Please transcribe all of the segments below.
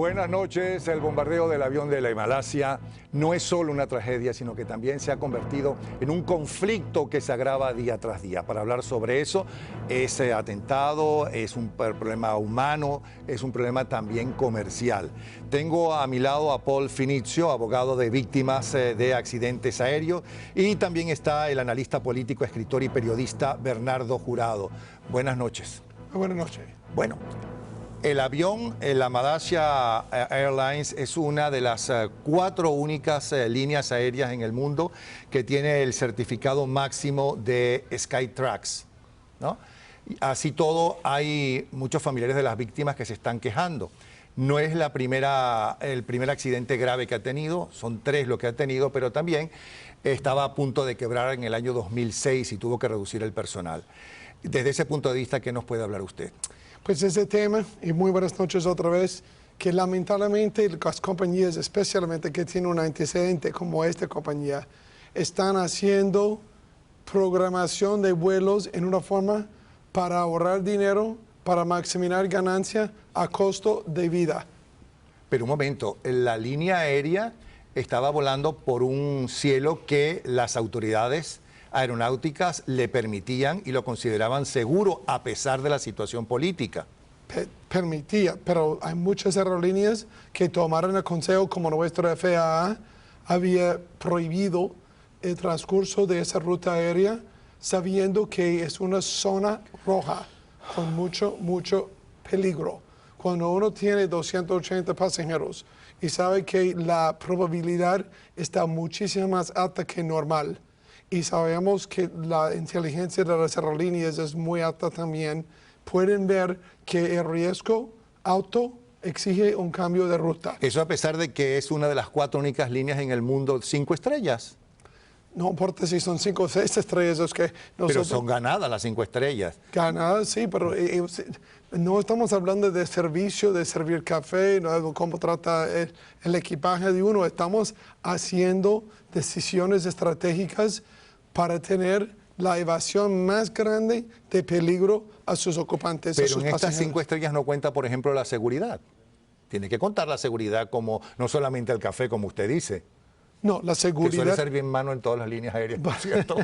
Buenas noches. El bombardeo del avión de la Malasia no es solo una tragedia, sino que también se ha convertido en un conflicto que se agrava día tras día. Para hablar sobre eso, ese atentado es un problema humano, es un problema también comercial. Tengo a mi lado a Paul Finizio, abogado de víctimas de accidentes aéreos, y también está el analista político, escritor y periodista Bernardo Jurado. Buenas noches. Buenas noches. Bueno, el avión, la Malaysia Airlines, es una de las 4 únicas líneas aéreas en el mundo que tiene el certificado máximo de Skytrax, ¿no? Así todo, hay muchos familiares de las víctimas que se están quejando. No es el primer accidente grave que ha tenido, son 3 lo que ha tenido, pero también estaba a punto de quebrar en el año 2006 y tuvo que reducir el personal. Desde ese punto de vista, ¿qué nos puede hablar usted? Pues ese tema, y muy buenas noches otra vez, que lamentablemente las compañías, especialmente que tienen un antecedente como esta compañía, están haciendo programación de vuelos en una forma para ahorrar dinero, para maximizar ganancia a costo de vida. Pero un momento, la línea aérea estaba volando por un cielo que las autoridades aeronáuticas le permitían y lo consideraban seguro a pesar de la situación política. Permitía, pero hay muchas aerolíneas que tomaron el consejo, como nuestra FAA había prohibido el transcurso de esa ruta aérea, sabiendo que es una zona roja con mucho peligro. Cuando uno tiene 280 pasajeros y sabe que la probabilidad está muchísimo más alta que normal, y sabemos que la inteligencia de las aerolíneas es muy alta también, pueden ver que el riesgo alto exige un cambio de ruta. Eso a pesar de que es una de las 4 únicas líneas en el mundo 5 estrellas. No importa si son 5 o 6 estrellas, es que nosotros... Pero son ganadas las 5 estrellas. Ganadas, sí, pero no estamos hablando de servicio, de servir café, no, cómo trata el equipaje de uno. Estamos haciendo decisiones estratégicas para tener la evasión más grande de peligro a sus ocupantes. Pero en estas 5 estrellas no cuenta, por ejemplo, la seguridad. Tiene que contar la seguridad como no solamente el café, como usted dice. No, la seguridad... Que suele ser bien mano en todas las líneas aéreas, por cierto.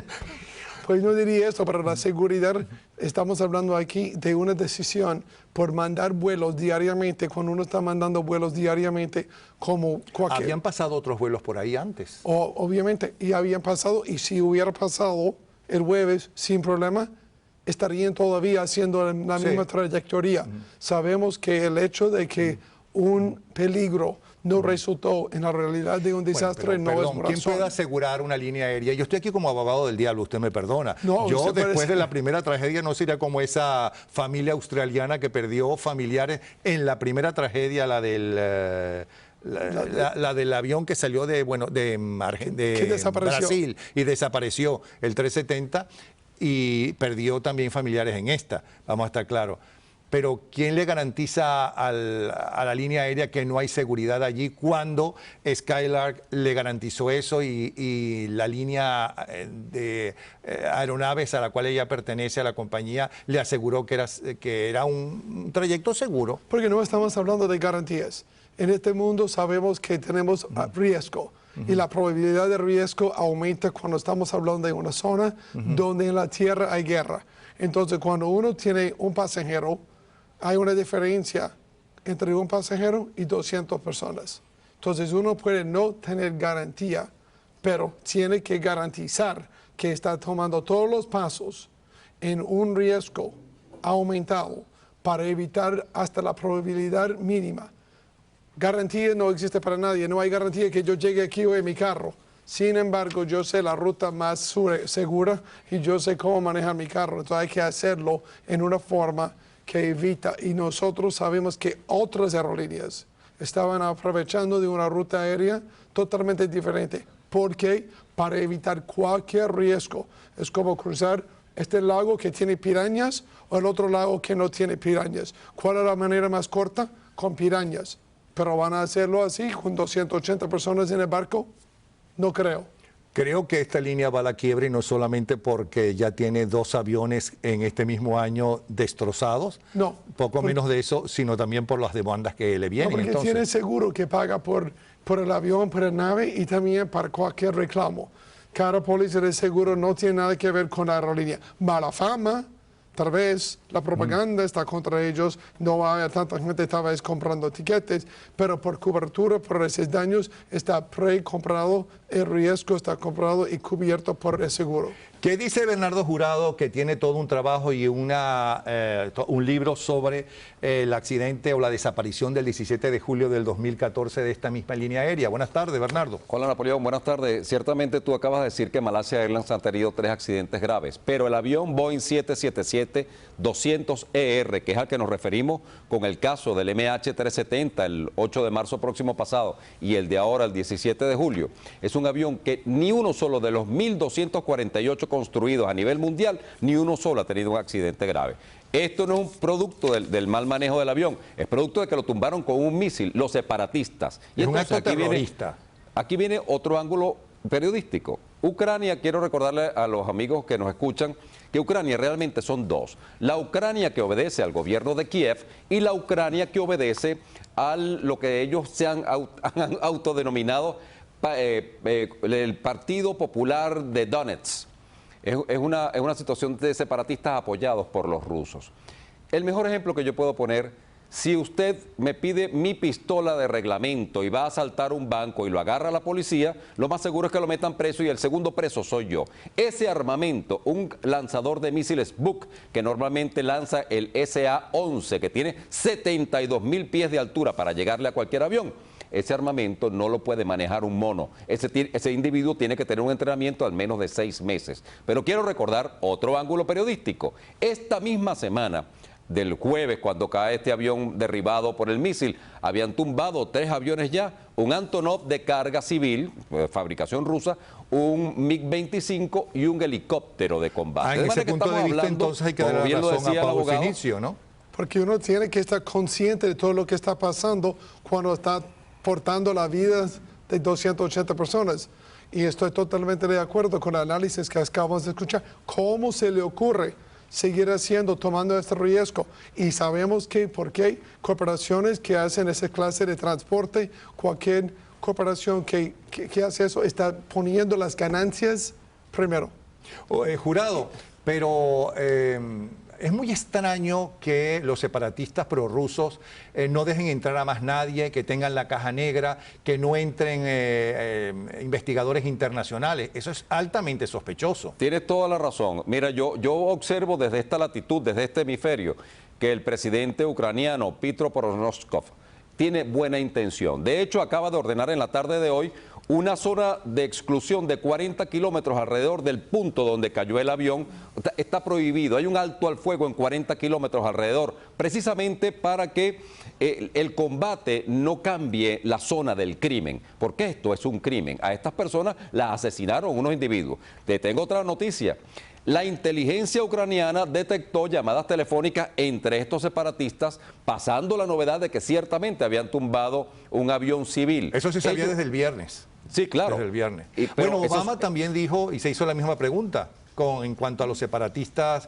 Pues no diría esto, pero la seguridad, estamos hablando aquí de una decisión por mandar vuelos diariamente, cuando uno está mandando vuelos diariamente como cualquier... Habían pasado otros vuelos por ahí antes. Obviamente, y habían pasado, y si hubiera pasado el jueves sin problema, estarían todavía haciendo la misma trayectoria. Sabemos que el hecho de que un peligro no resultó en la realidad de un desastre, no es razón. ¿Quién puede asegurar una línea aérea? Yo estoy aquí como abogado del diablo, usted me perdona. No, yo después de la primera tragedia no sería como esa familia australiana que perdió familiares en la primera tragedia, la del avión que salió de Brasil y desapareció, el 370, y perdió también familiares en esta, vamos a estar claros. Pero ¿quién le garantiza a la línea aérea que no hay seguridad allí cuando Skylark le garantizó eso y la línea de aeronaves a la cual ella pertenece, a la compañía, le aseguró que era un trayecto seguro? Porque no estamos hablando de garantías. En este mundo sabemos que tenemos riesgo. Y la probabilidad de riesgo aumenta cuando estamos hablando de una zona donde en la tierra hay guerra. Entonces, cuando uno tiene un pasajero, hay una diferencia entre un pasajero y 200 personas. Entonces, uno puede no tener garantía, pero tiene que garantizar que está tomando todos los pasos en un riesgo aumentado para evitar hasta la probabilidad mínima. Garantía no existe para nadie, no hay garantía que yo llegue aquí hoy en mi carro. Sin embargo, yo sé la ruta más segura y yo sé cómo manejar mi carro. Entonces hay que hacerlo en una forma que evita. Y nosotros sabemos que otras aerolíneas estaban aprovechando de una ruta aérea totalmente diferente. ¿Por qué? Para evitar cualquier riesgo. Es como cruzar este lago que tiene pirañas o el otro lago que no tiene pirañas. ¿Cuál es la manera más corta? Con pirañas. Pero van a hacerlo así, con 280 personas en el barco, no creo. Creo que esta línea va a la quiebra y no solamente porque ya tiene 2 aviones en este mismo año destrozados, No. poco menos de eso, sino también por las demandas que le vienen. No, porque entonces, tiene seguro que paga por el avión, por la nave y también para cualquier reclamo. Cada póliza de seguro no tiene nada que ver con la aerolínea. Mala fama, tal vez la propaganda está contra ellos, no va a haber tanta gente tal vez comprando tiquetes, pero por cobertura, por esos daños, está pre-comprado, el riesgo está comprado y cubierto por el seguro. ¿Qué dice Bernardo Jurado, que tiene todo un trabajo y un libro sobre el accidente o la desaparición del 17 de julio del 2014 de esta misma línea aérea? Buenas tardes, Bernardo. Hola, Napoleón, buenas tardes. Ciertamente tú acabas de decir que Malaysia Airlines ha tenido 3 accidentes graves, pero el avión Boeing 777-200ER, que es al que nos referimos con el caso del MH370 el 8 de marzo próximo pasado y el de ahora el 17 de julio, es un avión que ni uno solo de los 1.248 construidos a nivel mundial, ni uno solo ha tenido un accidente grave. Esto no es un producto del mal manejo del avión, es producto de que lo tumbaron con un misil, los separatistas. Y es un acto aquí terrorista. Aquí viene otro ángulo periodístico. Ucrania, quiero recordarle a los amigos que nos escuchan, que Ucrania realmente son 2. La Ucrania que obedece al gobierno de Kiev y la Ucrania que obedece a lo que ellos se han autodenominado el Partido Popular de Donetsk. Es una situación de separatistas apoyados por los rusos. El mejor ejemplo que yo puedo poner, si usted me pide mi pistola de reglamento y va a asaltar un banco y lo agarra la policía, lo más seguro es que lo metan preso y el segundo preso soy yo. Ese armamento, un lanzador de misiles Buk, que normalmente lanza el SA-11, que tiene 72.000 pies de altura para llegarle a cualquier avión, ese armamento no lo puede manejar un mono. Ese individuo tiene que tener un entrenamiento al menos de 6 meses. Pero quiero recordar otro ángulo periodístico. Esta misma semana del jueves, cuando cae este avión derribado por el misil, habían tumbado 3 aviones ya, un Antonov de carga civil, de fabricación rusa, un MiG-25 y un helicóptero de combate. En ese punto de vista, entonces hay que dar la razón a Pablo Finicio, ¿no? Porque uno tiene que estar consciente de todo lo que está pasando cuando está portando la vida de 280 personas. Y estoy totalmente de acuerdo con el análisis que acabamos de escuchar. ¿Cómo se le ocurre seguir haciendo, tomando este riesgo? Y sabemos que, ¿por qué? Corporaciones que hacen esa clase de transporte, cualquier corporación que hace eso, está poniendo las ganancias primero. Jurado, pero es muy extraño que los separatistas prorrusos no dejen entrar a más nadie, que tengan la caja negra, que no entren investigadores internacionales. Eso es altamente sospechoso. Tienes toda la razón. Mira, yo observo desde esta latitud, desde este hemisferio, que el presidente ucraniano, Petro Poroshenko, tiene buena intención. De hecho, acaba de ordenar en la tarde de hoy una zona de exclusión de 40 kilómetros alrededor del punto donde cayó el avión. Está prohibido, hay un alto al fuego en 40 kilómetros alrededor, precisamente para que el combate no cambie la zona del crimen, porque esto es un crimen. A estas personas las asesinaron unos individuos. Te tengo otra noticia. La inteligencia ucraniana detectó llamadas telefónicas entre estos separatistas, pasando la novedad de que ciertamente habían tumbado un avión civil. Eso sí sabía desde el viernes. Sí, claro. Desde el viernes. Bueno, Obama también dijo y se hizo la misma pregunta en cuanto a los separatistas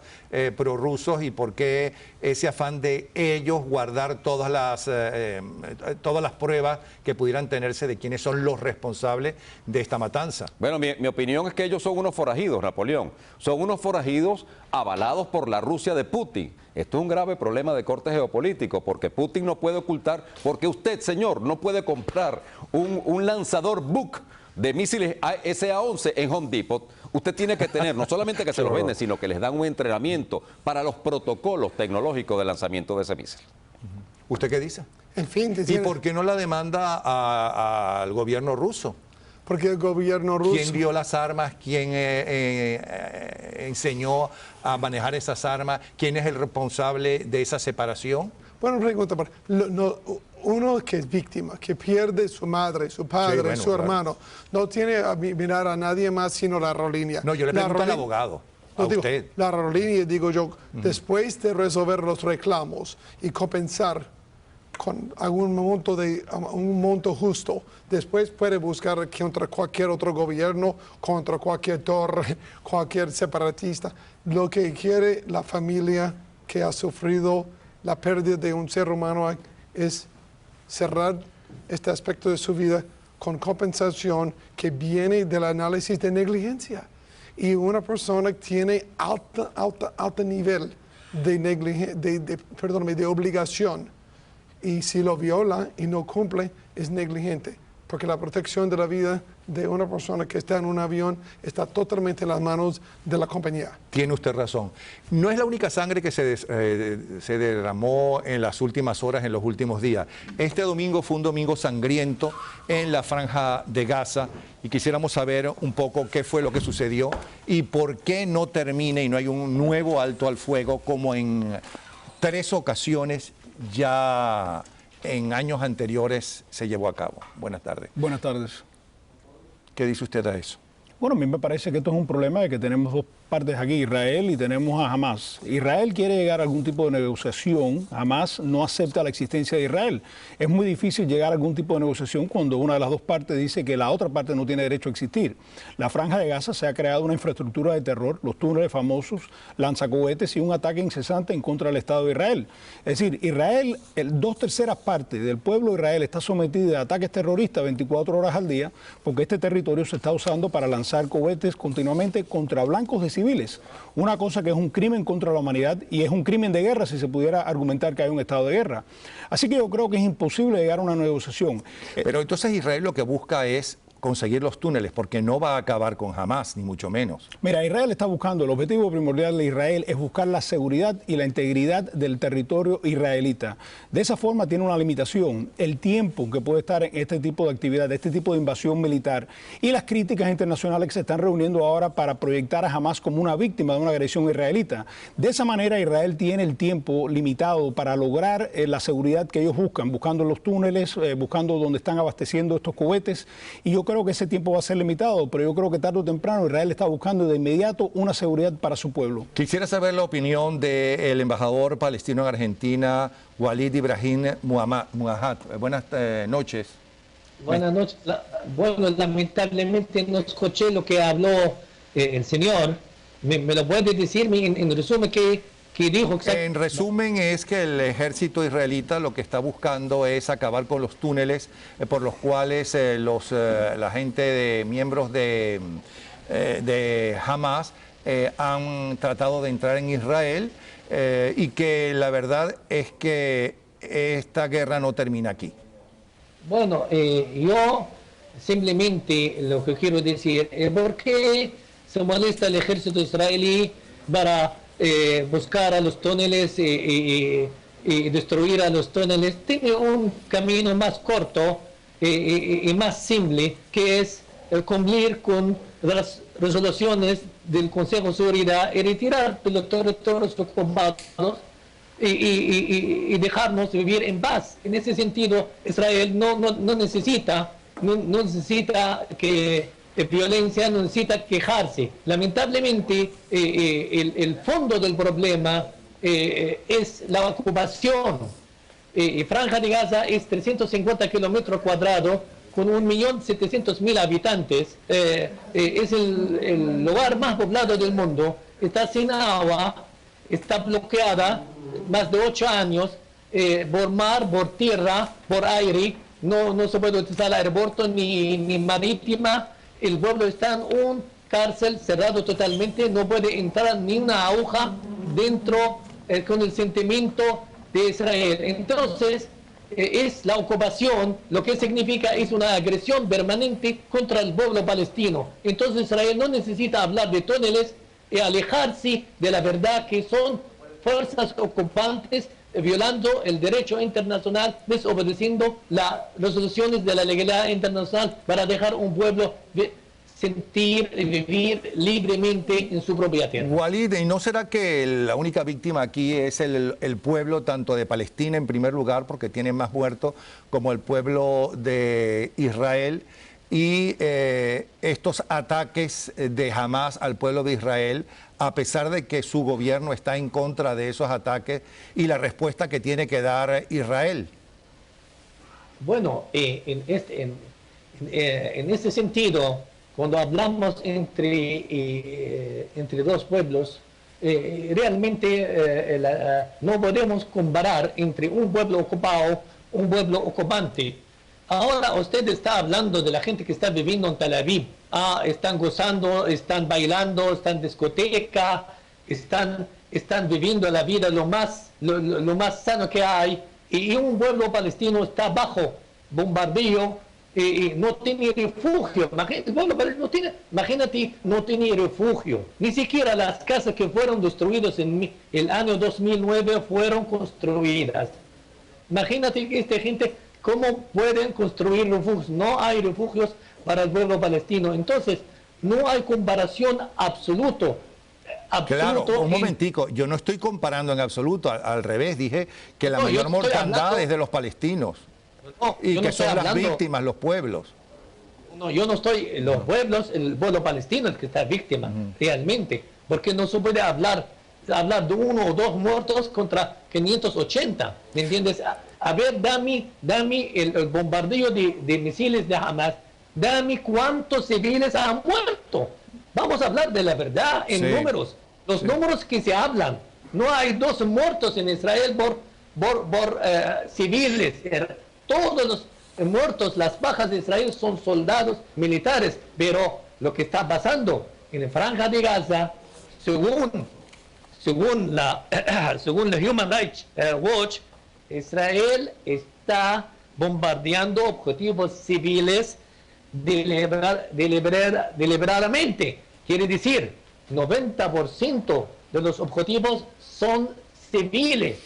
prorrusos y por qué ese afán de ellos guardar todas las pruebas que pudieran tenerse de quiénes son los responsables de esta matanza. Bueno, mi opinión es que ellos son unos forajidos, Napoleón. Son unos forajidos avalados por la Rusia de Putin. Esto es un grave problema de corte geopolítico, porque Putin no puede ocultar, porque usted, señor, no puede comprar un lanzador Buk de misiles SA-11 en Home Depot. Usted tiene que tener, no solamente que se los venden, sino que les dan un entrenamiento para los protocolos tecnológicos de lanzamiento de ese misil. ¿Usted qué dice? En fin, ¿Y por qué no la demanda al gobierno ruso? Porque el gobierno ruso... ¿Quién dio las armas? ¿Quién enseñó a manejar esas armas? ¿Quién es el responsable de esa separación? Bueno, pregunta, uno que es víctima, que pierde su madre, su padre, sí, bueno, su hermano, no tiene a mirar a nadie más sino la aerolínea. No, yo le pregunto al abogado, a usted. La aerolínea, digo yo, después de resolver los reclamos y compensar con algún un monto justo. Después puede buscar contra cualquier otro gobierno, contra cualquier torre, cualquier separatista. Lo que quiere la familia que ha sufrido la pérdida de un ser humano es cerrar este aspecto de su vida con compensación que viene del análisis de negligencia. Y una persona tiene alto nivel de obligación. Y si lo viola y no cumple, es negligente. Porque la protección de la vida de una persona que está en un avión está totalmente en las manos de la compañía. Tiene usted razón. No es la única sangre que se derramó en las últimas horas, en los últimos días. Este domingo fue un domingo sangriento en la Franja de Gaza y quisiéramos saber un poco qué fue lo que sucedió y por qué no termina y no hay un nuevo alto al fuego como en 3 ocasiones ya en años anteriores se llevó a cabo. Buenas tardes. Buenas tardes. ¿Qué dice usted a eso? Bueno, a mí me parece que esto es un problema de que tenemos dos partes aquí, Israel y tenemos a Hamas. Israel quiere llegar a algún tipo de negociación, Hamas no acepta la existencia de Israel. Es muy difícil llegar a algún tipo de negociación cuando una de las dos partes dice que la otra parte no tiene derecho a existir. La Franja de Gaza se ha creado una infraestructura de terror, los túneles famosos, lanzacohetes y un ataque incesante en contra del Estado de Israel. Es decir, Israel, 2/3 partes del pueblo de Israel está sometido a ataques terroristas 24 horas al día porque este territorio se está usando para lanzar cohetes continuamente contra blancos de civiles. Una cosa que es un crimen contra la humanidad y es un crimen de guerra si se pudiera argumentar que hay un estado de guerra. Así que yo creo que es imposible llegar a una negociación. Pero entonces Israel lo que busca es conseguir los túneles, porque no va a acabar con Hamas, ni mucho menos. Mira, Israel está buscando, el objetivo primordial de Israel es buscar la seguridad y la integridad del territorio israelita. De esa forma tiene una limitación, el tiempo que puede estar en este tipo de actividad, este tipo de invasión militar y las críticas internacionales que se están reuniendo ahora para proyectar a Hamas como una víctima de una agresión israelita. De esa manera Israel tiene el tiempo limitado para lograr la seguridad que ellos buscan, buscando los túneles, buscando donde están abasteciendo estos cohetes, y yo creo que ese tiempo va a ser limitado, pero yo creo que tarde o temprano Israel está buscando de inmediato una seguridad para su pueblo. Quisiera saber la opinión del embajador palestino en Argentina, Walid Ibrahim Muhammad. Buenas noches. Buenas noches. Bueno, lamentablemente no escuché lo que habló el señor. ¿Me lo puede decir en resumen qué dijo exactamente? En resumen es que el ejército israelita lo que está buscando es acabar con los túneles por los cuales la gente de miembros de Hamas han tratado de entrar en Israel y que la verdad es que esta guerra no termina aquí. Bueno, yo simplemente lo que quiero decir es por qué se molesta el ejército israelí para buscar a los túneles y destruir a los túneles. Tiene un camino más corto y más simple, que es cumplir con las resoluciones del Consejo de Seguridad y retirar los territorios ocupados y dejarnos vivir en paz. En ese sentido, Israel no necesita que violencia, no necesita quejarse. Lamentablemente, el fondo del problema es la ocupación. Franja de Gaza es 350 kilómetros cuadrados con 1.700.000 habitantes. Es el lugar más poblado del mundo. Está sin agua, está bloqueada más de 8 años por mar, por tierra, por aire. No se puede utilizar el aeropuerto ni marítima. El pueblo está en un cárcel cerrado totalmente, no puede entrar ni una aguja dentro con el sentimiento de Israel. Entonces, es la ocupación, lo que significa es una agresión permanente contra el pueblo palestino. Entonces Israel no necesita hablar de túneles y alejarse de la verdad que son fuerzas ocupantes violando el derecho internacional, desobedeciendo las resoluciones de la legalidad internacional para dejar un pueblo sentir y vivir libremente en su propia tierra. Walid, ¿y no será que la única víctima aquí es el pueblo tanto de Palestina en primer lugar, porque tiene más muertos, como el pueblo de Israel? Y estos ataques de Hamas al pueblo de Israel, a pesar de que su gobierno está en contra de esos ataques y la respuesta que tiene que dar Israel. Bueno, en este sentido, cuando hablamos entre dos pueblos, realmente no podemos comparar entre un pueblo ocupado, un pueblo ocupante. Ahora usted está hablando de la gente que está viviendo en Tel Aviv. Están gozando, están bailando, están en discoteca, están viviendo la vida lo más sano que hay. Y un pueblo palestino está bajo bombardeo y no tiene refugio. Imagínate, no tiene refugio. Ni siquiera las casas que fueron destruidas en el año 2009 fueron construidas. Imagínate que esta gente, ¿cómo pueden construir refugios? No hay refugios para el pueblo palestino. Entonces, no hay comparación absoluto. Claro, un momentico, yo no estoy comparando en absoluto, al revés, dije que la mayor mortandad es de los palestinos y que son las víctimas, los pueblos. No, yo no estoy, los pueblos, el pueblo palestino es el que está víctima, realmente, porque no se puede hablar de 1 o 2 muertos contra 580, ¿me entiendes? A ver, dame el bombardeo de misiles de Hamas, dame cuántos civiles han muerto. Vamos a hablar de la verdad en números. Los números que se hablan. No hay 2 muertos en Israel por civiles. Todos los muertos, las bajas de Israel son soldados militares. Pero lo que está pasando en la Franja de Gaza, según la Human Rights Watch, Israel está bombardeando objetivos civiles deliberadamente. Quiere decir, 90% de los objetivos son civiles.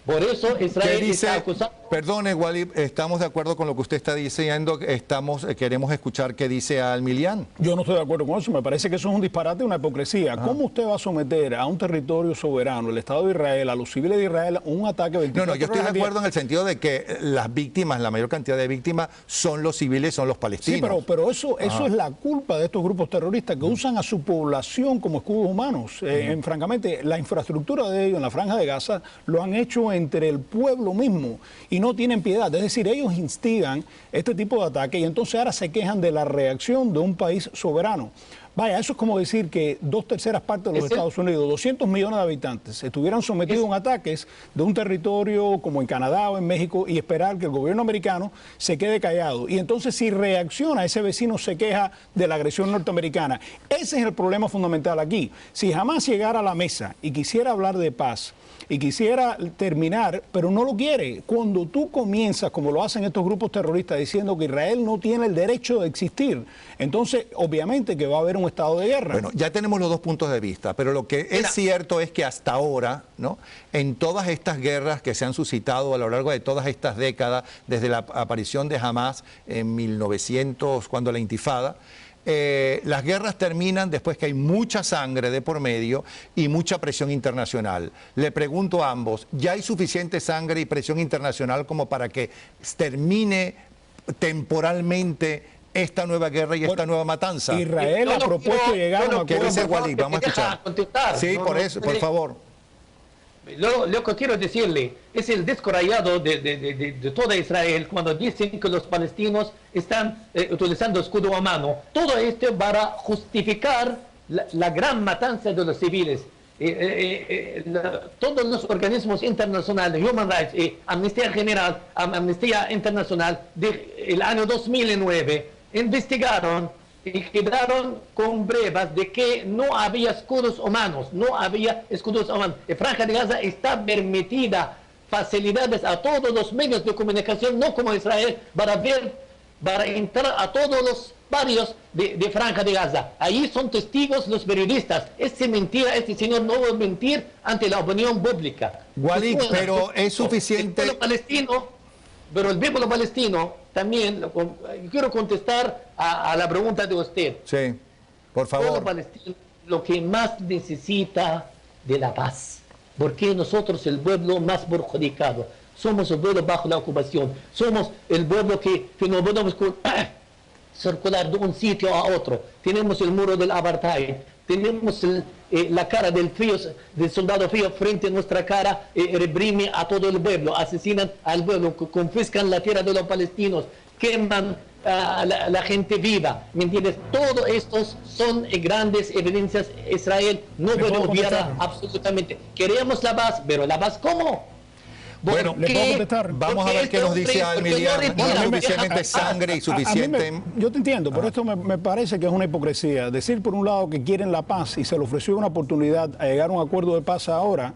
Por eso Israel está acusando. Perdone, Walid, estamos de acuerdo con lo que usted está diciendo, queremos escuchar qué dice Al-Milian. Yo no estoy de acuerdo con eso, me parece que eso es un disparate, una hipocresía. ¿Cómo usted va a someter a un territorio soberano, el Estado de Israel, a los civiles de Israel, un ataque 24 No, yo estoy de acuerdo en el sentido de que las víctimas, la mayor cantidad de víctimas son los civiles, son los palestinos. Sí, pero eso es la culpa de estos grupos terroristas que usan a su población como escudos humanos. Francamente, la infraestructura de ellos en la Franja de Gaza lo han hecho entre el pueblo mismo y no tienen piedad. Es decir, ellos instigan este tipo de ataque y entonces ahora se quejan de la reacción de un país soberano. Vaya, eso es como decir que 2/3 partes de los Estados Unidos, 200 millones de habitantes, estuvieran sometidos a ataques de un territorio como en Canadá o en México y esperar que el gobierno americano se quede callado. Y entonces si reacciona, ese vecino se queja de la agresión norteamericana. Ese es el problema fundamental aquí. Si jamás llegara a la mesa y quisiera hablar de paz, y quisiera terminar, pero no lo quiere. Cuando tú comienzas, como lo hacen estos grupos terroristas, diciendo que Israel no tiene el derecho de existir, entonces obviamente que va a haber un estado de guerra. Bueno, ya tenemos los 2 puntos de vista, pero lo que es cierto es que hasta ahora, ¿no?, en todas estas guerras que se han suscitado a lo largo de todas estas décadas, desde la aparición de Hamas en 1900, cuando la Intifada, las guerras terminan después que hay mucha sangre de por medio y mucha presión internacional. Le pregunto a ambos, ¿ya hay suficiente sangre y presión internacional como para que termine temporalmente esta nueva guerra y esta nueva matanza? Israel ha propuesto llegar a un acuerdo. ¿Qué dice Walid? Vamos a escuchar. Sí, por eso, por favor. Lo que quiero decirle es el descorrallado de toda Israel cuando dicen que los palestinos están utilizando escudo humano. Todo esto para justificar la gran matanza de los civiles. Todos los organismos internacionales, Human Rights, Amnistía Internacional, del año 2009, investigaron y quedaron con pruebas de que no había escudos humanos, La Franja de Gaza está permitida facilidades a todos los medios de comunicación, no como Israel, para entrar a todos los barrios de Franja de Gaza. Ahí son testigos los periodistas. Es mentira, este señor no va a mentir ante la opinión pública. Walid, pero es suficiente. Pero el pueblo palestino también, quiero contestar a la pregunta de usted. Sí, por favor. El pueblo palestino lo que más necesita de la paz. Porque nosotros el pueblo más perjudicado. Somos el pueblo bajo la ocupación. Somos el pueblo que no podemos circular de un sitio a otro. Tenemos el muro del apartheid. Tenemos la cara del soldado frío frente a nuestra cara, reprime a todo el pueblo, asesinan al pueblo, confiscan la tierra de los palestinos, queman a la gente viva, ¿me entiendes? Todos estos son grandes evidencias. Israel no puede obviar absolutamente. Queremos la paz, pero ¿la paz cómo? Bueno, ¿le puedo contestar? Vamos a ver qué nos dice Almilian. No hay suficiente sangre y suficiente... Yo te entiendo, pero esto me parece que es una hipocresía. Decir por un lado que quieren la paz y se le ofreció una oportunidad a llegar a un acuerdo de paz ahora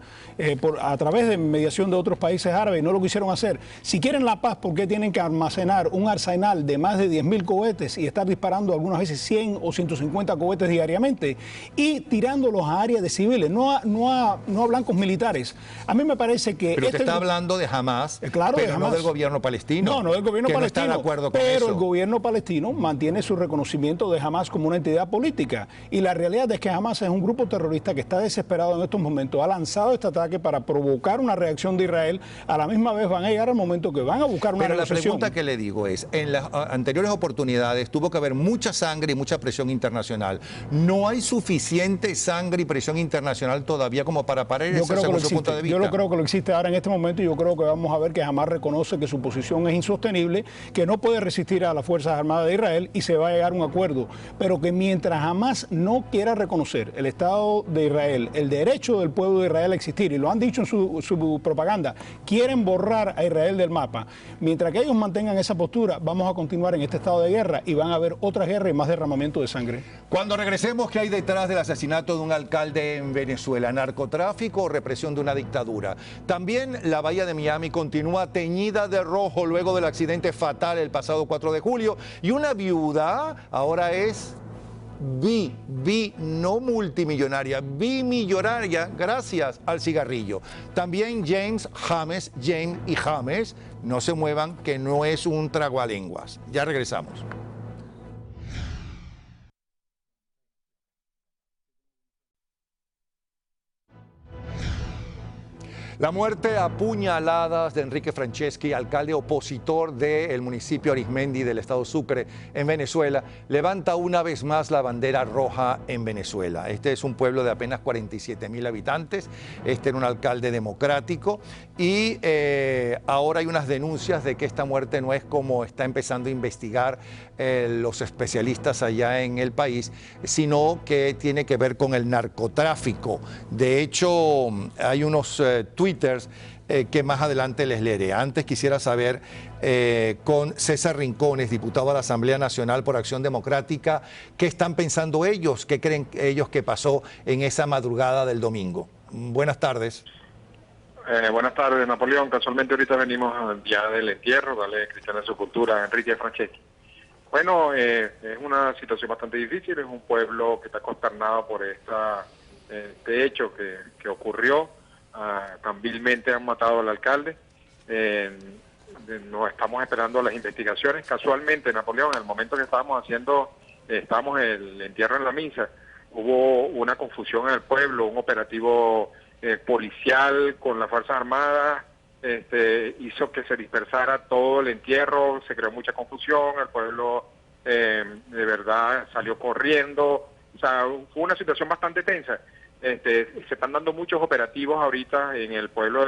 a través de mediación de otros países árabes y no lo quisieron hacer. Si quieren la paz, ¿por qué tienen que almacenar un arsenal de más de 10.000 cohetes y estar disparando algunas veces 100 o 150 cohetes diariamente y tirándolos a áreas de civiles, no a blancos militares? A mí me parece que... Pero usted está hablando de Hamas, claro, pero de Hamas. No del gobierno palestino. No del gobierno palestino. No está de acuerdo con pero eso. El gobierno palestino mantiene su reconocimiento de Hamas como una entidad política. Y la realidad es que Hamas es un grupo terrorista que está desesperado en estos momentos. Ha lanzado este ataque para provocar una reacción de Israel. A la misma vez van a llegar al momento que van a buscar una negociación. Pero la pregunta que le digo es, en las anteriores oportunidades tuvo que haber mucha sangre y mucha presión internacional. ¿No hay suficiente sangre y presión internacional todavía como para parar eso según su punto de vista? Yo lo creo que lo existe ahora en este momento y yo creo que vamos a ver que Hamas reconoce que su posición es insostenible, que no puede resistir a las Fuerzas Armadas de Israel y se va a llegar a un acuerdo. Pero que mientras Hamas no quiera reconocer el Estado de Israel, el derecho del pueblo de Israel a existir, y lo han dicho en su propaganda, quieren borrar a Israel del mapa. Mientras que ellos mantengan esa postura, vamos a continuar en este estado de guerra y van a haber otras guerras y más derramamiento de sangre. Cuando regresemos, ¿qué hay detrás del asesinato de un alcalde en Venezuela? ¿Narcotráfico o represión de una dictadura? También la bahía de Miami continúa teñida de rojo luego del accidente fatal el pasado 4 de julio y una viuda ahora es no multimillonaria, bimillonaria gracias al cigarrillo. También James y James, no se muevan que no es un tragualenguas. Ya regresamos. La muerte a puñaladas de Enrique Franceschi, alcalde opositor del municipio Arismendi del estado Sucre en Venezuela, levanta una vez más la bandera roja en Venezuela. Este es un pueblo de apenas 47.000 habitantes, este era un alcalde democrático y ahora hay unas denuncias de que esta muerte no es como está empezando a investigar los especialistas allá en el país, sino que tiene que ver con el narcotráfico. De hecho, hay unos twitters que más adelante les leeré. Antes quisiera saber con César Rincones, diputado a la Asamblea Nacional por Acción Democrática, ¿qué están pensando ellos? ¿Qué creen ellos que pasó en esa madrugada del domingo? Buenas tardes. Buenas tardes, Napoleón. Casualmente ahorita venimos ya del entierro, dale Cristiana Sepultura, Enrique Franceschi. Bueno, es una situación bastante difícil, es un pueblo que está consternado por este hecho que ocurrió. Tan vilmente han matado al alcalde. No estamos esperando las investigaciones. Casualmente, Napoleón, en el momento que estábamos el entierro en la misa, hubo una confusión en el pueblo, un operativo policial con las Fuerzas Armadas, hizo que se dispersara todo el entierro, se creó mucha confusión, el pueblo de verdad salió corriendo, o sea, fue una situación bastante tensa. Se están dando muchos operativos ahorita en el pueblo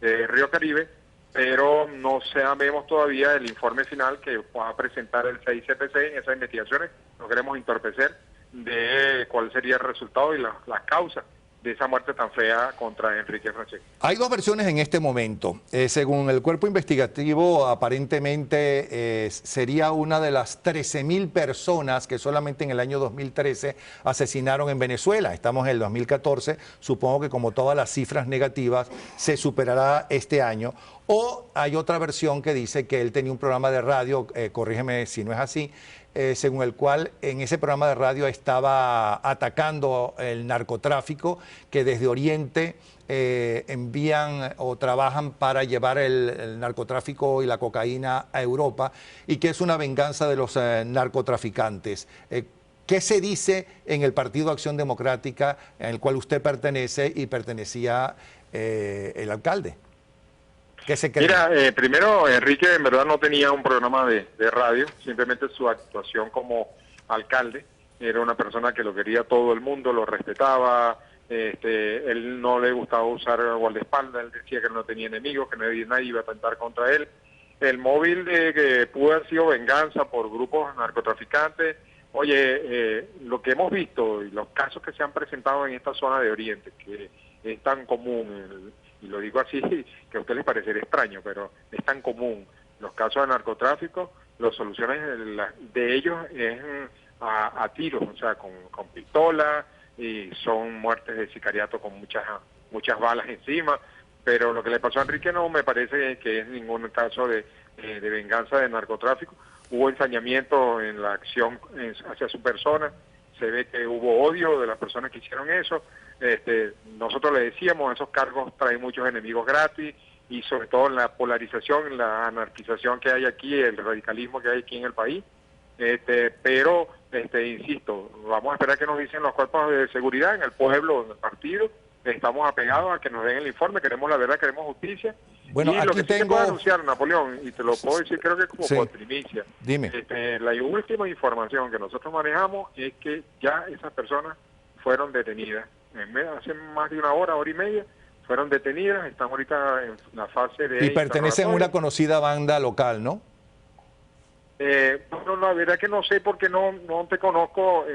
de Río Caribe, pero no sabemos todavía el informe final que va a presentar el CICPC en esas investigaciones. No queremos entorpecer de cuál sería el resultado y las causas de esa muerte tan fea contra Enrique Franceschi. Hay dos versiones en este momento. Según el cuerpo investigativo, aparentemente sería una de las 13.000 personas que solamente en el año 2013 asesinaron en Venezuela. Estamos en el 2014. Supongo que como todas las cifras negativas se superará este año. O hay otra versión que dice que él tenía un programa de radio, corrígeme si no es así, según el cual en ese programa de radio estaba atacando el narcotráfico, que desde Oriente envían o trabajan para llevar el narcotráfico y la cocaína a Europa y que es una venganza de los narcotraficantes. ¿Qué se dice en el Partido Acción Democrática, en el cual usted pertenece y pertenecía el alcalde? ¿Qué se cree? Mira, primero, Enrique en verdad no tenía un programa de radio, simplemente su actuación como alcalde era una persona que lo quería todo el mundo, lo respetaba, él no le gustaba usar guardaespaldas, él decía que no tenía enemigos, que nadie iba a atentar contra él. El móvil de que pudo haber sido venganza por grupos narcotraficantes. Oye, lo que hemos visto y los casos que se han presentado en esta zona de Oriente, que es tan común, y lo digo así, que a ustedes les parecerá extraño, pero es tan común, los casos de narcotráfico, las soluciones de ellos es a tiros, o sea, con pistola, y son muertes de sicariato con muchas balas encima. Pero lo que le pasó a Enrique no me parece que es ningún caso de venganza de narcotráfico. Hubo ensañamiento en la acción hacia su persona, se ve que hubo odio de las personas que hicieron eso. Nosotros le decíamos, esos cargos traen muchos enemigos gratis, y sobre todo en la polarización, en la anarquización que hay aquí, el radicalismo que hay aquí en el país. Pero, insisto, vamos a esperar que nos dicen los cuerpos de seguridad en el pueblo, en el partido. Estamos apegados a que nos den el informe, queremos la verdad, queremos justicia. Bueno, y aquí lo que sí tengo... te puedo anunciar, Napoleón, y te lo puedo decir, creo que como por primicia. Dime. La última información que nosotros manejamos es que ya esas personas fueron detenidas. Hace más de una hora y media, fueron detenidas, están ahorita en la fase de... Y pertenecen a una conocida banda local, ¿no? No, la verdad que no sé porque no te conozco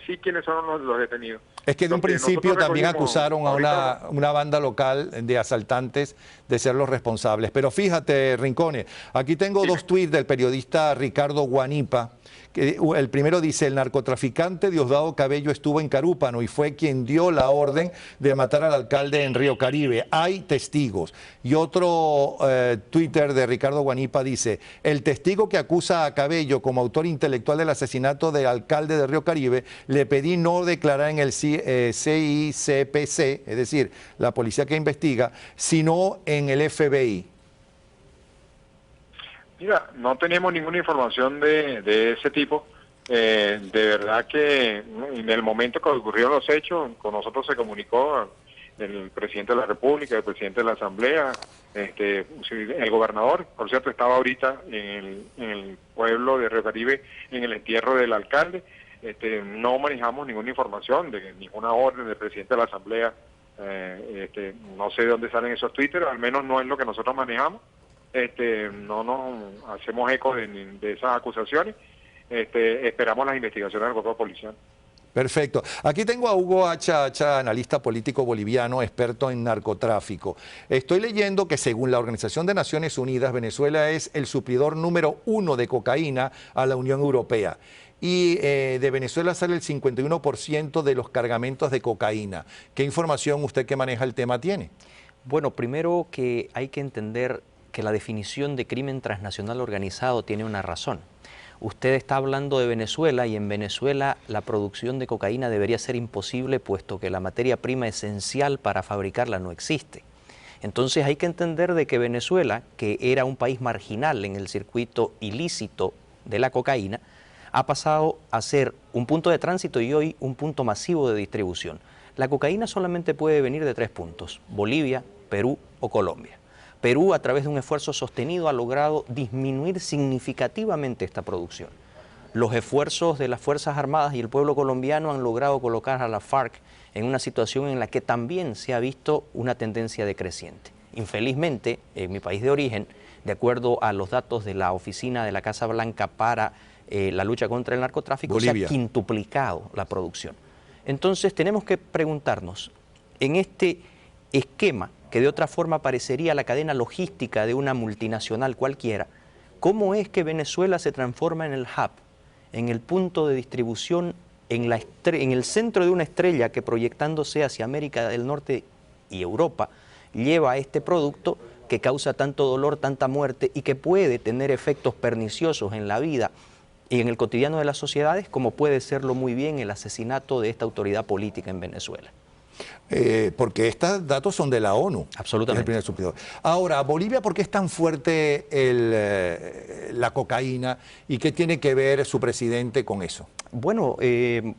sí quiénes son los detenidos. Es que de un principio también acusaron a una banda local de asaltantes de ser los responsables. Pero fíjate, Rincones, aquí tengo dos tuits del periodista Ricardo Guanipa. El primero dice: el narcotraficante Diosdado Cabello estuvo en Carúpano y fue quien dio la orden de matar al alcalde en Río Caribe. Hay testigos. Y otro Twitter de Ricardo Guanipa dice: el testigo que acusa a Cabello como autor intelectual del asesinato del alcalde de Río Caribe, le pedí no declarar en el CICPC, es decir, la policía que investiga, sino en el FBI. Mira, no tenemos ninguna información de ese tipo. De verdad que en el momento que ocurrieron los hechos, con nosotros se comunicó el presidente de la República, el presidente de la Asamblea, el gobernador. Por cierto, estaba ahorita en el pueblo de Río Caribe en el entierro del alcalde. No manejamos ninguna información de ninguna orden del presidente de la Asamblea. No sé de dónde salen esos Twitter, al menos no es lo que nosotros manejamos. No nos hacemos eco de esas acusaciones. Esperamos las investigaciones del cuerpo policial. Perfecto. Aquí tengo a Hugo Hacha, analista político boliviano, experto en narcotráfico. Estoy leyendo que según la Organización de Naciones Unidas, Venezuela es el suplidor número 1 de cocaína a la Unión Europea. Y de Venezuela sale el 51% de los cargamentos de cocaína. ¿Qué información usted que maneja el tema tiene? Bueno, primero que hay que entender que la definición de crimen transnacional organizado tiene una razón. Usted está hablando de Venezuela y en Venezuela la producción de cocaína debería ser imposible puesto que la materia prima esencial para fabricarla no existe. Entonces hay que entender de que Venezuela, que era un país marginal en el circuito ilícito de la cocaína, ha pasado a ser un punto de tránsito y hoy un punto masivo de distribución. La cocaína solamente puede venir de 3 puntos: Bolivia, Perú o Colombia. Perú, a través de un esfuerzo sostenido, ha logrado disminuir significativamente esta producción. Los esfuerzos de las Fuerzas Armadas y el pueblo colombiano han logrado colocar a la FARC en una situación en la que también se ha visto una tendencia decreciente. Infelizmente, en mi país de origen, de acuerdo a los datos de la Oficina de la Casa Blanca para la lucha contra el narcotráfico, Bolivia, se ha quintuplicado la producción. Entonces tenemos que preguntarnos, en este esquema que de otra forma parecería la cadena logística de una multinacional cualquiera, ¿cómo es que Venezuela se transforma en el hub, en el punto de distribución, en el centro de una estrella que, proyectándose hacia América del Norte y Europa, lleva este producto que causa tanto dolor, tanta muerte y que puede tener efectos perniciosos en la vida y en el cotidiano de las sociedades, como puede serlo muy bien el asesinato de esta autoridad política en Venezuela? Porque estos datos son de la ONU. Absolutamente. Es el primer suplidor. Ahora, Bolivia, ¿por qué es tan fuerte la cocaína y qué tiene que ver su presidente con eso? Bueno,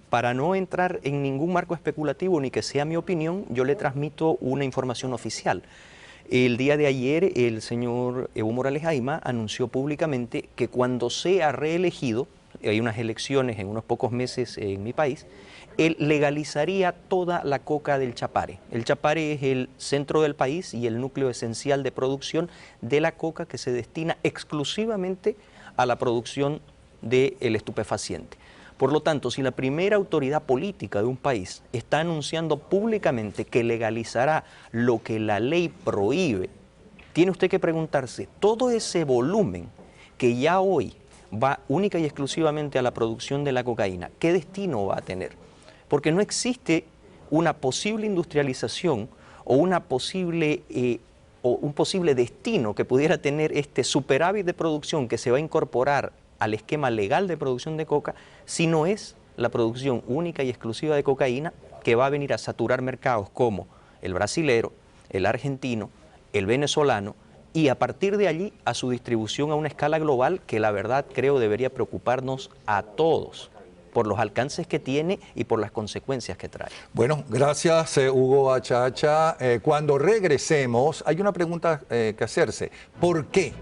para no entrar en ningún marco especulativo ni que sea mi opinión, yo le transmito una información oficial. El día de ayer el señor Evo Morales Ayma anunció públicamente que cuando sea reelegido hay unas elecciones en unos pocos meses en mi país, él legalizaría toda la coca del Chapare. El Chapare es el centro del país y el núcleo esencial de producción de la coca que se destina exclusivamente a la producción del estupefaciente. Por lo tanto, si la primera autoridad política de un país está anunciando públicamente que legalizará lo que la ley prohíbe, tiene usted que preguntarse, todo ese volumen que ya hoy va única y exclusivamente a la producción de la cocaína, ¿qué destino va a tener? Porque no existe una posible industrialización o un posible destino que pudiera tener este superávit de producción que se va a incorporar al esquema legal de producción de coca, si no es la producción única y exclusiva de cocaína que va a venir a saturar mercados como el brasilero, el argentino, el venezolano, y a partir de allí a su distribución a una escala global que la verdad creo debería preocuparnos a todos por los alcances que tiene y por las consecuencias que trae. Bueno, gracias Hugo Achacha. Cuando regresemos, hay una pregunta que hacerse. ¿Por qué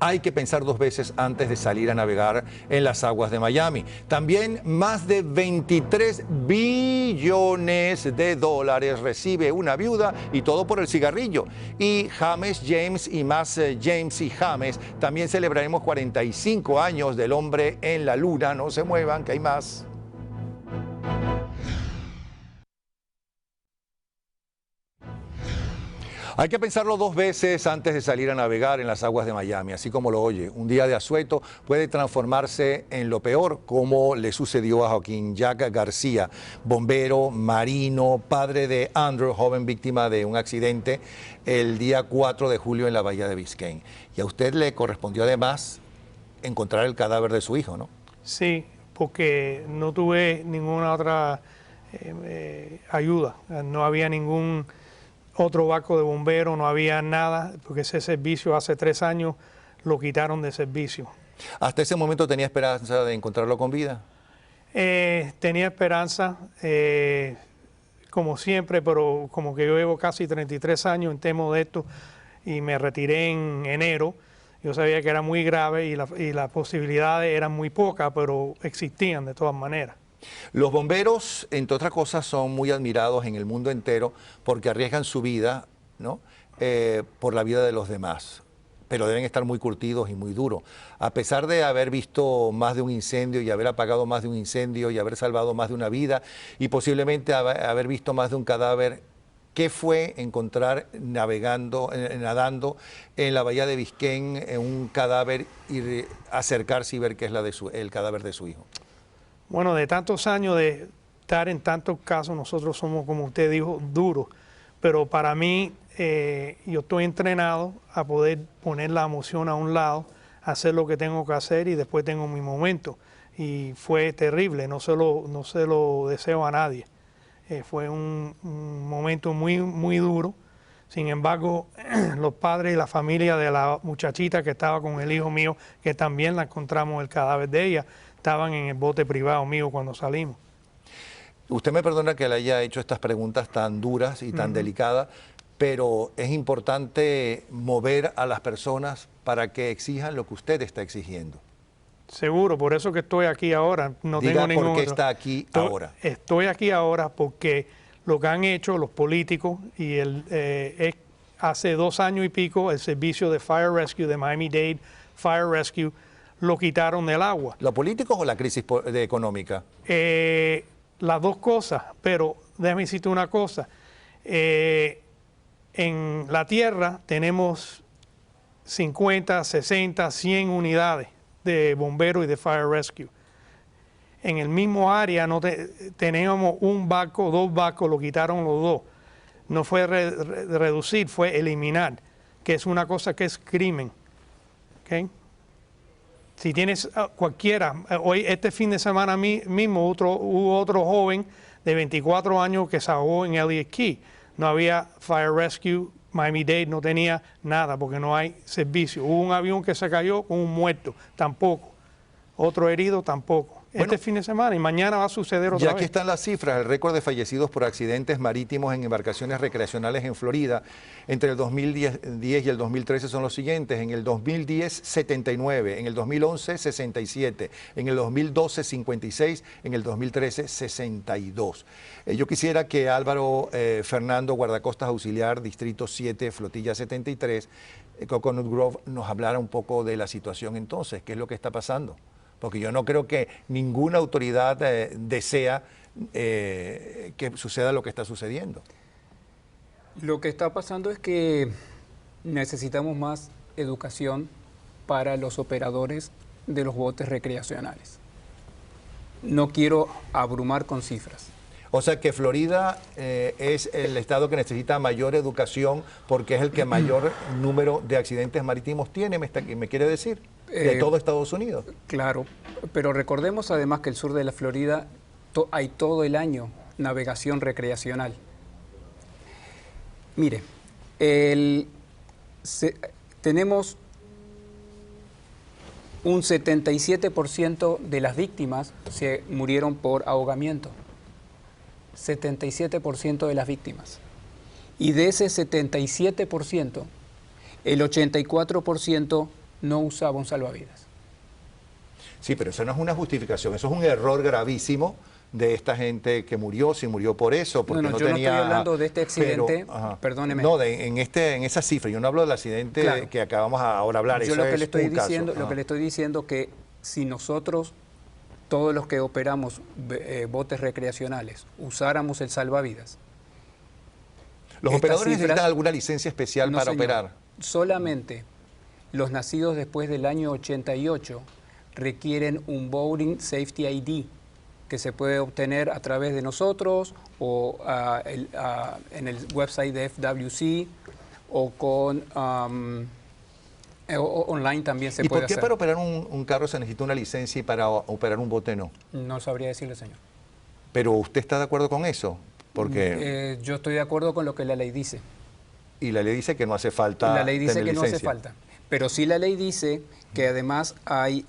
hay que pensar dos veces antes de salir a navegar en las aguas de Miami? También más de 23 billones de dólares recibe una viuda y todo por el cigarrillo. Y James James y más James y James, también celebraremos 45 años del hombre en la luna. No se muevan, que hay más. Hay que pensarlo dos veces antes de salir a navegar en las aguas de Miami, así como lo oye. Un día de asueto puede transformarse en lo peor, como le sucedió a Joaquín Jack García, bombero, marino, padre de Andrew, joven víctima de un accidente el día 4 de julio en la bahía de Biscayne. Y a usted le correspondió además encontrar el cadáver de su hijo, ¿no? Sí, porque no tuve ninguna otra ayuda, no había ningún otro barco de bomberos, no había nada, porque ese servicio hace 3 años lo quitaron de servicio. ¿Hasta ese momento tenía esperanza de encontrarlo con vida? Tenía esperanza, como siempre, pero como que yo llevo casi 33 años en tema de esto y me retiré en enero, yo sabía que era muy grave y las posibilidades eran muy pocas, pero existían de todas maneras. Los bomberos, entre otras cosas, son muy admirados en el mundo entero porque arriesgan su vida, ¿no? Por la vida de los demás, pero deben estar muy curtidos y muy duros. A pesar de haber visto más de un incendio y haber apagado más de un incendio y haber salvado más de una vida y posiblemente haber visto más de un cadáver, ¿qué fue encontrar nadando en la bahía de Biscayne un cadáver y acercarse y ver que es el cadáver de su hijo? Bueno, de tantos años de estar en tantos casos, nosotros somos, como usted dijo, duros. Pero para mí, yo estoy entrenado a poder poner la emoción a un lado, hacer lo que tengo que hacer y después tengo mi momento. Y fue terrible, no se lo deseo a nadie. Fue un momento muy, muy duro. Sin embargo, los padres y la familia de la muchachita que estaba con el hijo mío, que también la encontramos el cadáver de ella, estaban en el bote privado mío cuando salimos. Usted me perdona que le haya hecho estas preguntas tan duras y tan delicadas, pero es importante mover a las personas para que exijan lo que usted está exigiendo. Seguro, por eso que estoy aquí ahora. No Diga tengo ningún por qué otro. está aquí ahora. Estoy aquí ahora porque lo que han hecho los políticos y hace 2 años y pico el servicio de Fire Rescue de Miami-Dade Fire Rescue lo quitaron del agua. ¿Los políticos o la crisis económica? Las dos cosas, pero déjame decirte una cosa. En la tierra tenemos 50, 60, 100 unidades de bomberos y de Fire Rescue. En el mismo área teníamos un barco, 2 barcos, lo quitaron los 2. No fue reducir, fue eliminar, que es una cosa que es crimen. ¿Okay? Si tienes cualquiera, hoy este fin de semana mismo hubo otro joven de 24 años que se ahogó en Elliott Key. No había Fire Rescue, Miami-Dade no tenía nada porque no hay servicio. Hubo un avión que se cayó con un muerto, tampoco. Otro herido tampoco. Bueno, Este fin de semana y mañana va a suceder otra Ya aquí vez. están las cifras, el récord de fallecidos por accidentes marítimos en embarcaciones recreacionales en Florida entre el 2010 y el 2013 son los siguientes. En el 2010, 79, en el 2011, 67, en el 2012, 56, en el 2013, 62. Yo quisiera que Álvaro Fernando, guardacostas auxiliar, Distrito 7, Flotilla 73, Coconut Grove, nos hablara un poco de la situación entonces, qué es lo que está pasando. Porque yo no creo que ninguna autoridad desea que suceda lo que está sucediendo. Lo que está pasando es que necesitamos más educación para los operadores de los botes recreacionales. No quiero abrumar con cifras. O sea que Florida es el estado que necesita mayor educación porque es el que mayor número de accidentes marítimos tiene, me quiere decir, de todo Estados Unidos. Claro, pero recordemos además que el sur de la Florida hay todo el año navegación recreacional. Mire, tenemos un 77% de las víctimas se murieron por ahogamiento. 77% de las víctimas. Y de ese 77%, el 84% no usaba un salvavidas. Sí, pero eso no es una justificación, eso es un error gravísimo de esta gente que murió, si murió por eso, porque no yo tenía... no estoy hablando de este accidente, perdóneme. No, en esa cifra, yo no hablo del accidente Claro. que acabamos ahora de hablar. Yo eso lo que es le estoy un caso. diciendo, lo que le estoy diciendo que si nosotros, todos los que operamos botes recreacionales, usáramos el salvavidas. ¿Los operadores necesitan alguna licencia especial para señor. operar? Solamente los nacidos después del año 88 requieren un Boating Safety ID que se puede obtener a través de nosotros o en el website de FWC o con online también se ¿Y puede por qué hacer. para operar un carro se necesita una licencia y para operar un bote no? No sabría decirle, señor. ¿Pero usted está de acuerdo con eso? Porque yo estoy de acuerdo con lo que la ley dice. y la ley dice que no hace falta La ley dice tener que no hace licencia. falta. Pero sí la ley dice que además hay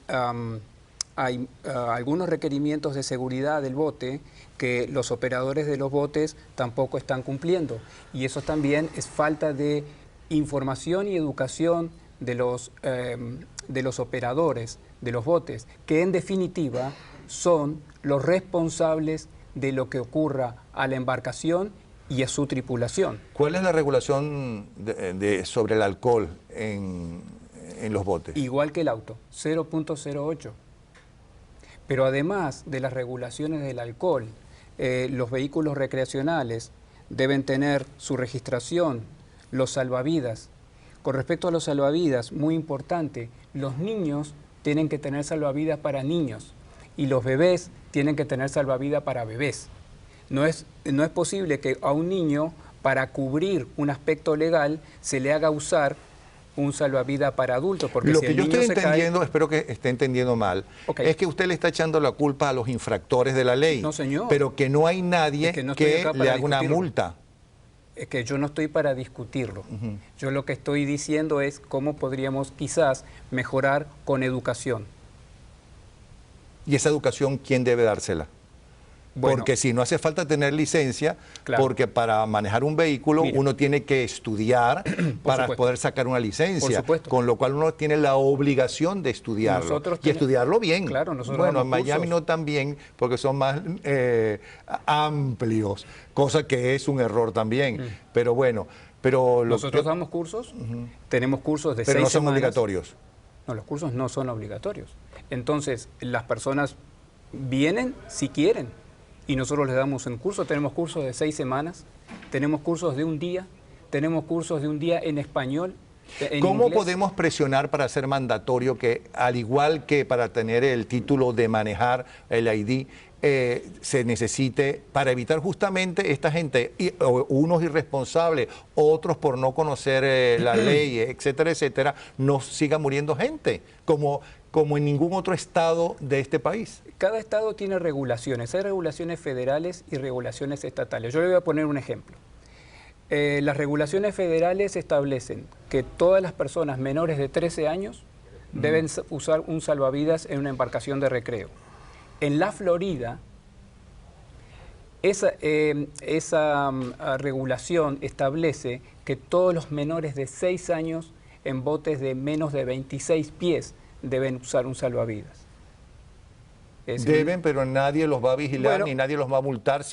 algunos requerimientos de seguridad del bote que los operadores de los botes tampoco están cumpliendo. Y eso también es falta de información y educación de los operadores de los botes, que en definitiva son los responsables de lo que ocurra a la embarcación y a su tripulación. ¿Cuál es la regulación sobre el alcohol en los botes? Igual que el auto, 0.08. Pero además de las regulaciones del alcohol, los vehículos recreacionales deben tener su registración, los salvavidas. Con respecto a los salvavidas, muy importante, los niños tienen que tener salvavidas para niños y los bebés tienen que tener salvavidas para bebés. No es posible que a un niño, para cubrir un aspecto legal, se le haga usar un salvavidas para adultos. Porque lo si que el yo niño estoy se entendiendo, cae... espero que esté entendiendo mal, Okay. es que usted le está echando la culpa a los infractores de la ley. No, señor. Pero que no hay nadie Es que no estoy acá le para haga una discutirlo. multa. Es que yo no estoy para discutirlo. Yo lo que estoy diciendo es cómo podríamos quizás mejorar con educación. ¿Y esa educación quién debe dársela? Bueno, Porque si no hace falta tener licencia, Claro. porque para manejar un vehículo Mire. uno tiene que estudiar para supuesto. poder sacar una licencia, Por supuesto. con lo cual uno tiene la obligación de estudiarlo Nosotros y estudiarlo bien. Claro, nosotros bueno, damos en Miami cursos. no tan bien porque son más amplios, cosa que es un error también. Pero bueno, nosotros damos cursos, tenemos cursos de pero 6 no son semanas. obligatorios. No, los cursos no son obligatorios. Entonces, las personas vienen si quieren y nosotros les damos un curso. Tenemos cursos de 6 semanas, tenemos cursos de un día, tenemos cursos de un día en español. ¿Cómo podemos presionar para hacer mandatorio que, al igual que para tener el título de manejar el ID, se necesite para evitar justamente esta gente, unos irresponsables, otros por no conocer la ley, etcétera, etcétera, no siga muriendo gente, como en ningún otro estado de este país? Cada estado tiene regulaciones. Hay regulaciones federales y regulaciones estatales. Yo le voy a poner un ejemplo. Las regulaciones federales establecen que todas las personas menores de 13 años deben usar un salvavidas en una embarcación de recreo. En la Florida, esa regulación establece que todos los menores de 6 años en botes de menos de 26 pies deben usar un salvavidas. Deben, pero nadie los va a vigilar, Bueno, ni nadie los va a multar,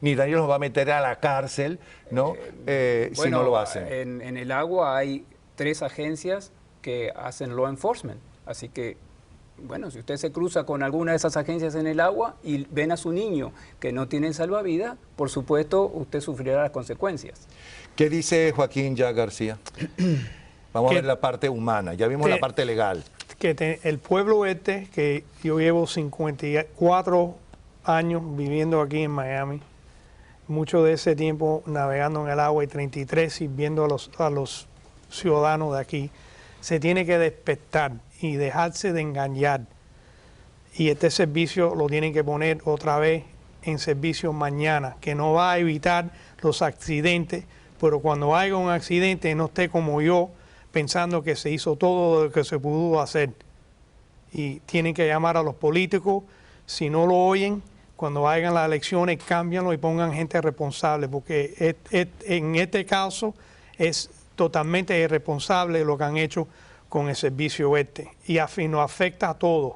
ni nadie los va a meter a la cárcel, ¿no? Si no lo hacen. En el agua hay 3 agencias que hacen law enforcement, así que, bueno, si usted se cruza con alguna de esas agencias en el agua y ven a su niño que no tiene salvavidas, por supuesto, usted sufrirá las consecuencias. ¿Qué dice Joaquín ya García? Vamos a ver la parte humana, ya vimos la parte legal. El pueblo que yo llevo 54 años viviendo aquí en Miami, mucho de ese tiempo navegando en el agua y 33 sirviendo a los ciudadanos de aquí, se tiene que despertar y dejarse de engañar. Y este servicio lo tienen que poner otra vez en servicio mañana, que no va a evitar los accidentes, pero cuando haya un accidente no esté como yo, pensando que se hizo todo lo que se pudo hacer. Y tienen que llamar a los políticos, si no lo oyen, cuando hagan las elecciones, cámbianlo y pongan gente responsable, porque en este caso es totalmente irresponsable lo que han hecho con el servicio y nos afecta a todos.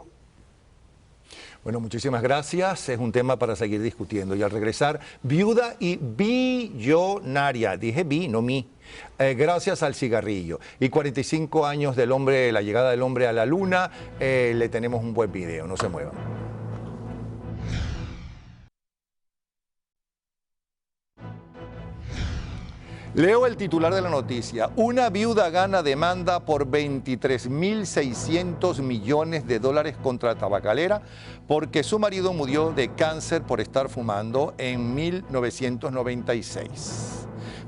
Bueno, muchísimas gracias. Es un tema para seguir discutiendo. Y al regresar, viuda y billonaria. Dije bi, no mi. Gracias al cigarrillo. Y 45 años del hombre, la llegada del hombre a la luna. Le tenemos un buen video. No se muevan. Leo el titular de la noticia. Una viuda gana demanda por 23.600 millones de dólares contra la tabacalera porque su marido murió de cáncer por estar fumando en 1996.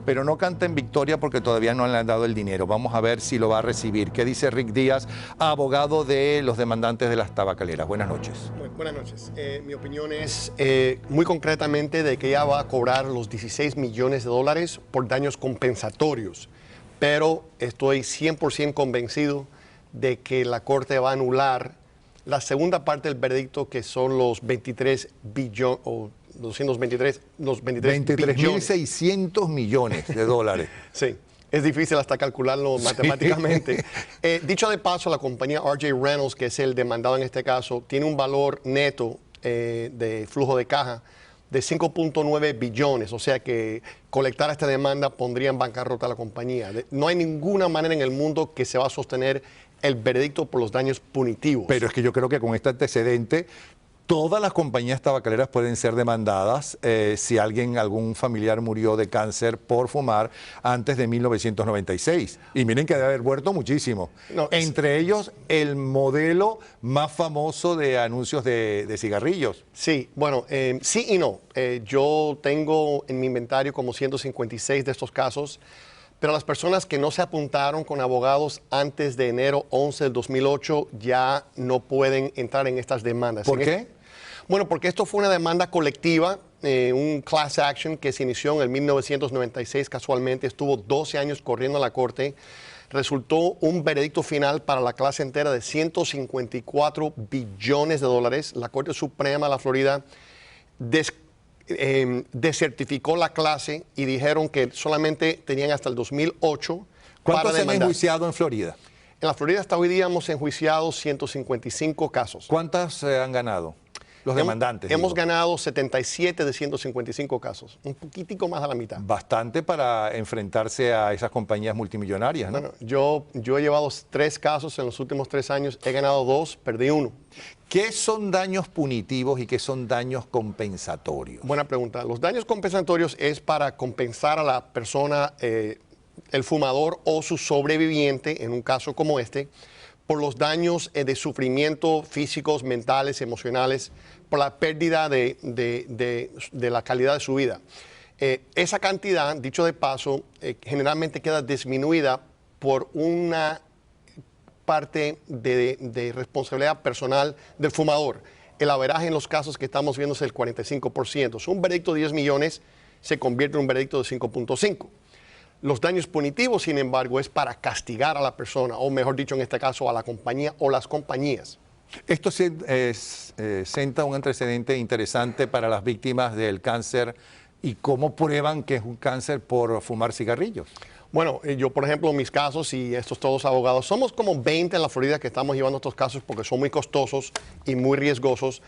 Pero no canta en victoria porque todavía no le han dado el dinero. Vamos a ver si lo va a recibir. ¿Qué dice Rick Díaz, abogado de los demandantes de las tabacaleras? Buenas noches. Buenas noches. Mi opinión es muy concretamente de que ella va a cobrar los 16 millones de dólares por daños compensatorios. Pero estoy 100% convencido de que la Corte va a anular la segunda parte del veredicto, que son los 23 billones, o 23.600 millones de dólares. Sí, es difícil hasta calcularlo matemáticamente. Dicho de paso, la compañía R.J. Reynolds, que es el demandado en este caso, tiene un valor neto de flujo de caja de 5.9 billones, o sea que colectar esta demanda pondría en bancarrota a la compañía. No hay ninguna manera en el mundo que se va a sostener el veredicto por los daños punitivos. Pero es que yo creo que con este antecedente todas las compañías tabacaleras pueden ser demandadas si algún familiar murió de cáncer por fumar antes de 1996. Y miren que debe haber muerto muchísimo. No, entre ellos, el modelo más famoso de anuncios de cigarrillos. Sí, bueno, sí y no. Yo tengo en mi inventario como 156 de estos casos, pero las personas que no se apuntaron con abogados antes de enero 11 del 2008 ya no pueden entrar en estas demandas. ¿Por qué? Bueno, porque esto fue una demanda colectiva, un class action que se inició en el 1996 casualmente, estuvo 12 años corriendo a la corte, resultó un veredicto final para la clase entera de 154 billones de dólares. La Corte Suprema de la Florida desertificó la clase y dijeron que solamente tenían hasta el 2008 ¿Cuántos se han enjuiciado en Florida? En la Florida hasta hoy día hemos enjuiciado 155 casos. ¿Cuántas han ganado? Los demandantes. Hemos ganado 77 de 155 casos, un poquitico más de la mitad. Bastante para enfrentarse a esas compañías multimillonarias, ¿no? Bueno, yo he llevado 3 casos en los últimos 3 años, he ganado 2, perdí 1. ¿Qué son daños punitivos y qué son daños compensatorios? Buena pregunta. Los daños compensatorios es para compensar a la persona, el fumador o su sobreviviente, en un caso como este, por los daños de sufrimiento físicos, mentales, emocionales, por la pérdida de la calidad de su vida. Esa cantidad, dicho de paso, generalmente queda disminuida por una parte de responsabilidad personal del fumador. El averaje en los casos que estamos viendo es el 45%. Un veredicto de 10 millones se convierte en un veredicto de 5.5. Los daños punitivos, sin embargo, es para castigar a la persona, o mejor dicho, en este caso, a la compañía o las compañías. Esto senta un antecedente interesante para las víctimas del cáncer y cómo prueban que es un cáncer por fumar cigarrillos. Bueno, yo, por ejemplo, en mis casos, y estos todos abogados, somos como 20 en la Florida que estamos llevando estos casos porque son muy costosos y muy riesgosos.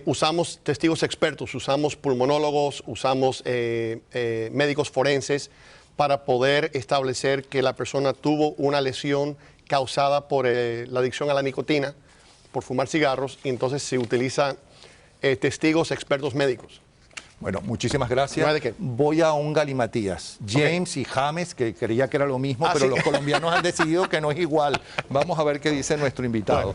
Usamos testigos expertos, usamos pulmonólogos, usamos médicos forenses para poder establecer que la persona tuvo una lesión causada por la adicción a la nicotina, por fumar cigarros, y entonces se utilizan testigos expertos médicos. Bueno, muchísimas gracias. No hay de qué. Voy a un galimatías. James y James, que creía que era lo mismo, pero sí. los colombianos han decidido que no es igual. Vamos a ver qué dice nuestro invitado.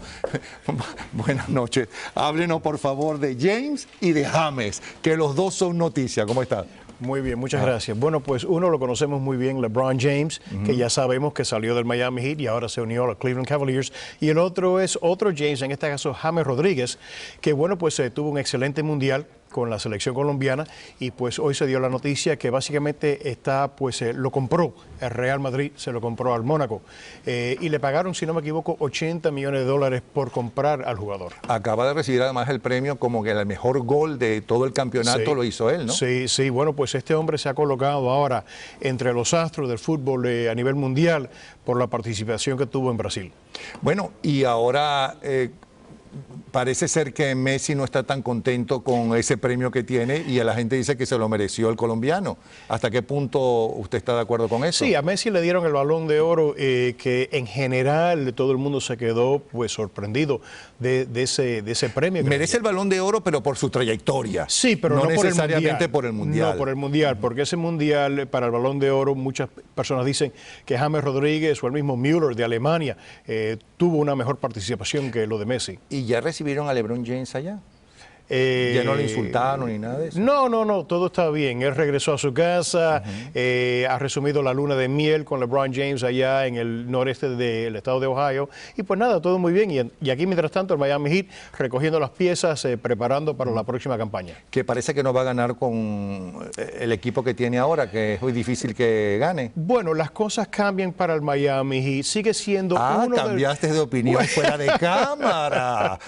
Buenas noches. Háblenos, por favor, de James y de James, que los dos son noticia. ¿Cómo está? Muy bien, muchas gracias. Bueno, pues uno lo conocemos muy bien, LeBron James, que ya sabemos que salió del Miami Heat y ahora se unió a los Cleveland Cavaliers. Y el otro es otro James, en este caso James Rodríguez, que bueno, pues tuvo un excelente mundial con la selección colombiana y pues hoy se dio la noticia que básicamente lo compró el Real Madrid, se lo compró al Mónaco y le pagaron, si no me equivoco, $80 millones por comprar al jugador. Acaba de recibir además el premio como que el mejor gol de todo el campeonato, sí, lo hizo él, ¿no? Sí, sí, bueno, pues este hombre se ha colocado ahora entre los astros del fútbol a nivel mundial por la participación que tuvo en Brasil. Bueno, y ahora parece ser que Messi no está tan contento con ese premio que tiene y la gente dice que se lo mereció el colombiano. ¿Hasta qué punto usted está de acuerdo con eso? Sí, a Messi le dieron el Balón de Oro, que en general todo el mundo se quedó pues sorprendido de ese premio. Merece el Balón de Oro, pero por su trayectoria. Sí, pero no necesariamente por el Mundial. No por el Mundial, porque ese Mundial para el Balón de Oro, muchas personas dicen que James Rodríguez o el mismo Müller de Alemania tuvo una mejor participación que lo de Messi. ¿Y ya recibieron a LeBron James allá? ¿Ya no le insultaron ni nada de eso? No, todo está bien. Él regresó a su casa, ha resumido la luna de miel con LeBron James allá en el noreste del estado de Ohio. Y pues nada, todo muy bien. Y aquí, mientras tanto, el Miami Heat recogiendo las piezas, preparando para la próxima campaña. Que parece que no va a ganar con el equipo que tiene ahora, que es muy difícil que gane. Bueno, las cosas cambian para el Miami Heat. Sigue siendo cambiaste de opinión fuera de cámara.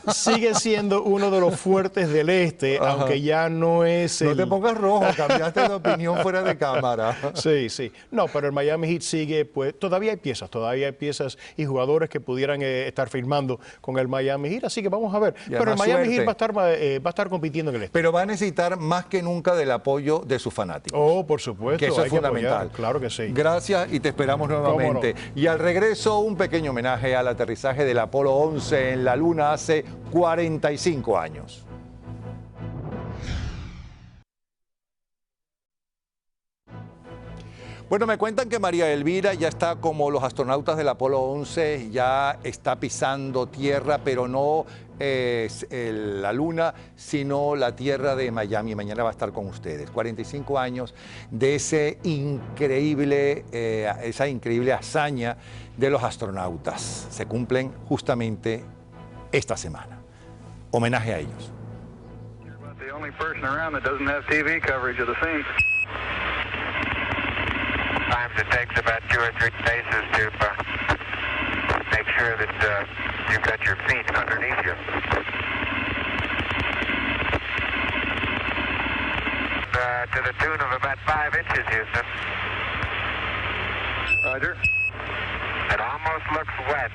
Sigue siendo uno de los fuertes del este, aunque ya no es No te pongas rojo, cambiaste de opinión fuera de cámara. Sí, sí. No, pero el Miami Heat sigue, pues todavía hay piezas y jugadores que pudieran estar firmando con el Miami Heat, así que vamos a ver. Pero el Miami Heat va a estar compitiendo en el este. Pero va a necesitar más que nunca del apoyo de sus fanáticos. Oh, por supuesto. Que eso es fundamental. Apoyar, claro que sí. Gracias y te esperamos nuevamente. No. Y al regreso, un pequeño homenaje al aterrizaje del Apolo 11 en la Luna hace 45 años. Bueno, me cuentan que María Elvira ya está como los astronautas del Apolo 11, ya está pisando tierra, pero no la Luna, sino la tierra de Miami. Mañana va a estar con ustedes. 45 años de esa increíble hazaña de los astronautas. Se cumplen justamente esta semana. Homenaje a ellos. The only person around that doesn't have TV coverage of the scene. Sometimes it takes about 2 or 3 paces to make sure that you've got your feet underneath you. To the tune of about 5 inches, Houston. Roger. It almost looks wet.